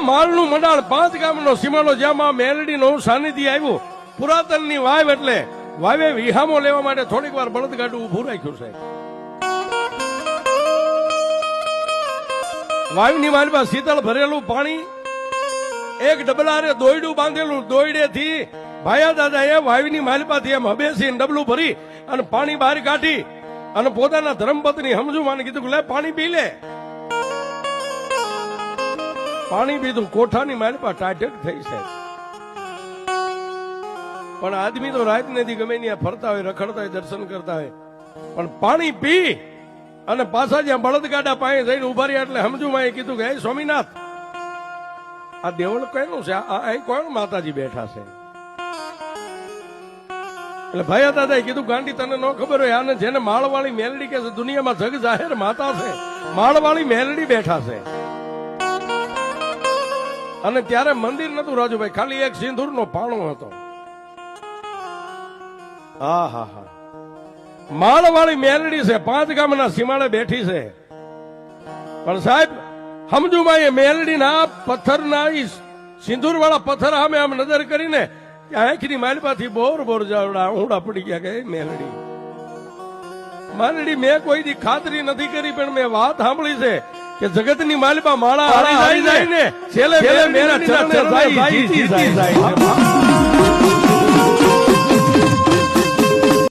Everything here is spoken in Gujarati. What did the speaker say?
માલનું મંડાળ 5 ગામનો સીમાડો જ્યાં માં મેલડીનું સાનિધ્ય આવ્યું પુરાતનની વાવ એટલે વાવે વિહામો લેવા માટે થોડીક વાર બળદગાડું ઊભું રાખ્યું છે. વાવની માલમાં શીતળ ભરેલું પાણી એક ડબલારે દોયડું બાંધેલું દોયડેથી ભાયા દાદાએ વાવની માલપાથી એમ હબેસીને ડબલું ભરી અને પાણી બહાર કાઢી અને પોતાના ધર્મપત્ની હમજુમાને કીધું કે લે પાણી પી લે. પાણી પીધું કોઠાની માલપા ટાઢક થઈ છે. પણ આદમી તો રાત નથી ગમે ત્યાં ફરતા હોય રખડતા હોય દર્શન કરતા હોય પણ પાણી પી અને પાછા જ્યાં બળદગાડા પાસે જઈને ઉભા રહ્યા એટલે હમજુમાએ કીધું કે હે સ્વામિનાથ આ દેવળ કોનું છે આ કોણ માતાજી બેઠા છે. એટલે ભાઈ દાદાએ કીધું ગાંડી તને ન ખબર હોય આને જેને માળવાળી મેલડી કે છે દુનિયામાં જગ જાહેર માતા છે માળવાળી મેલડી બેઠા છે. અને ત્યારે મંદિર નતું રાજુભાઈ ખાલી એક સિંદૂરનો પાણો હતો. હા હા હા માળવાળી મેલડી છે 5 ગામના સીમાડે બેઠી છે. પણ સાહેબ હમજુમાં એ મેલડીના પથ્થરના સિંદૂર વાળા પથ્થર સામે આમ નજર કરીને આંખની માલપાથી બોર બોર જાવડા ઊંડા પડી ગયા કે મેલડી માલડી મેં કોઈ દી ખાતરી નથી કરી પણ મેં વાત સાંભળી છે કે જગતની માલપા માળા હારી જાય ને છેલ્લે મેરા ચરણે જાય જીતી જાય.